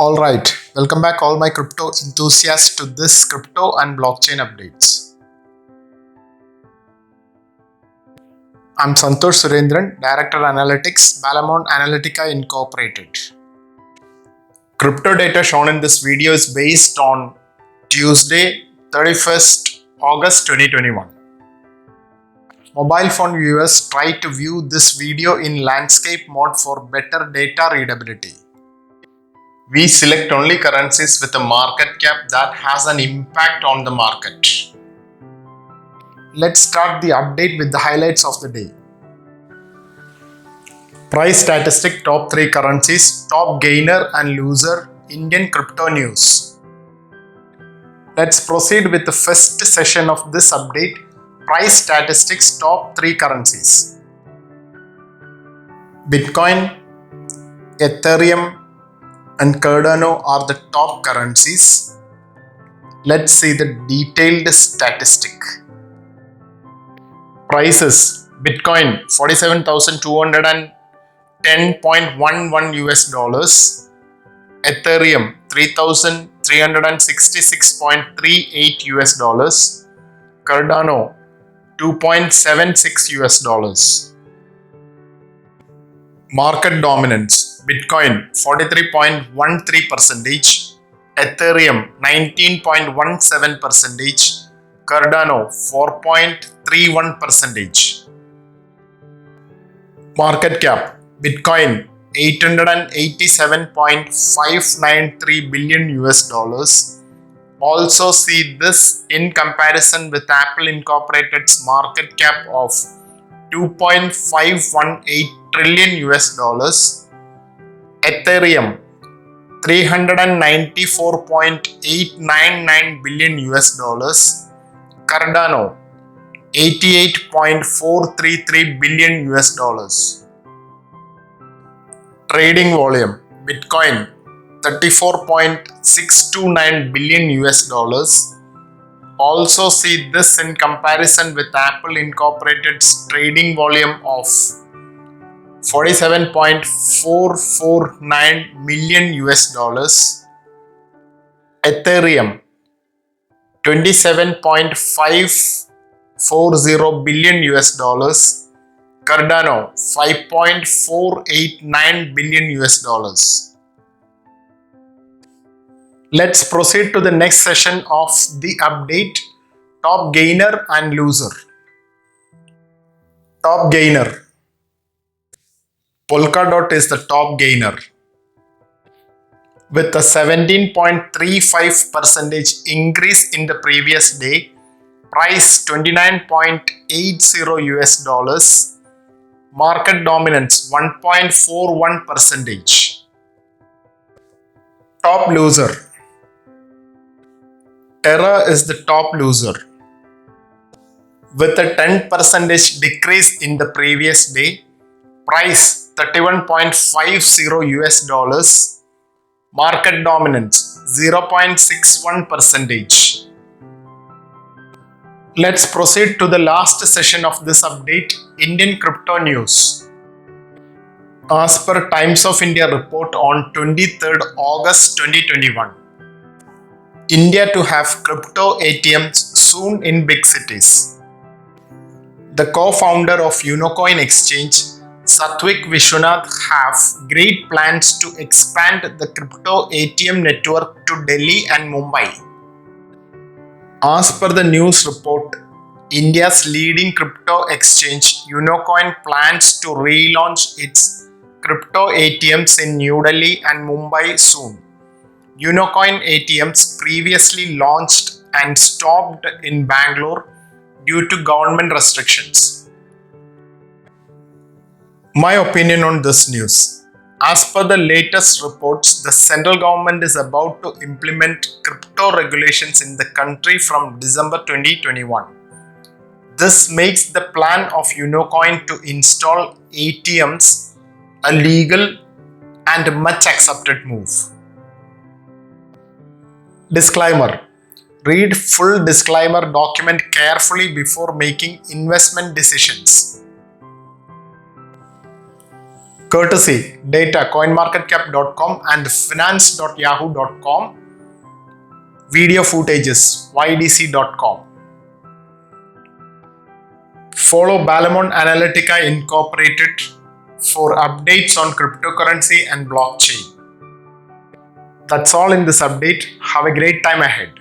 All right, welcome back all my crypto enthusiasts to this crypto and blockchain updates. I'm Santosh Surendran, Director Analytics, Balamount Analytica Incorporated. Crypto data shown in this video is based on Tuesday, 31st August 2021. Mobile phone viewers try to view this video in landscape mode for better data readability. We select only currencies with a market cap that has an impact on the market. Let's start the update with the highlights of the day. Price statistic, top 3 currencies, top gainer and loser, Indian crypto news. Let's proceed with the first session of this update. Price statistics, top 3 currencies. Bitcoin, Ethereum and Cardano are the top currencies. Let's see the detailed statistic. Prices: Bitcoin 47,210.11 US dollars, Ethereum 3,366.38 US dollars, Cardano 2.76 US dollars. Market dominance: Bitcoin 43.13%, Ethereum 19.17%, Cardano 4.31%. Market cap: Bitcoin 887.593 billion US dollars. Also see this in comparison with Apple Incorporated's market cap of 2.518 trillion US dollars, Ethereum 394.899 billion US dollars, Cardano 88.433 billion US dollars. Trading volume: Bitcoin 34.629 billion US dollars. Also see this in comparison with Apple Incorporated's trading volume of 47.449 million US dollars, Ethereum 27.540 billion US dollars, Cardano 5.489 billion US dollars. Let's proceed to the next session of the update. Top gainer and loser. Top gainer: Polkadot is the top gainer with a 17.35% increase in the previous day. Price $29.80 US dollars. Market dominance 1.41%. Top loser: Terra is the top loser with a 10% decrease in the previous day. Price $31.50 US dollars. Market dominance 0.61%. Let's proceed to the last session of this update, Indian crypto news. As per Times of India report on 23rd August 2021, India to have crypto ATMs soon in big cities. The co-founder of Unocoin Exchange, Satwik Vishwanath, have great plans to expand the crypto ATM network to Delhi and Mumbai. As per the news report, India's leading crypto exchange, Unocoin, plans to relaunch its crypto ATMs in New Delhi and Mumbai soon. Unocoin ATMs previously launched and stopped in Bangalore due to government restrictions. My opinion on this news: as per the latest reports, the central government is about to implement crypto regulations in the country from December 2021. This makes the plan of Unocoin to install ATMs a legal and much accepted move. Disclaimer: read full disclaimer document carefully before making investment decisions. Courtesy data coinmarketcap.com and finance.yahoo.com. Video footages ydc.com. Follow Balamon Analytica Incorporated for updates on cryptocurrency and blockchain. That's all in this update. Have a great time ahead.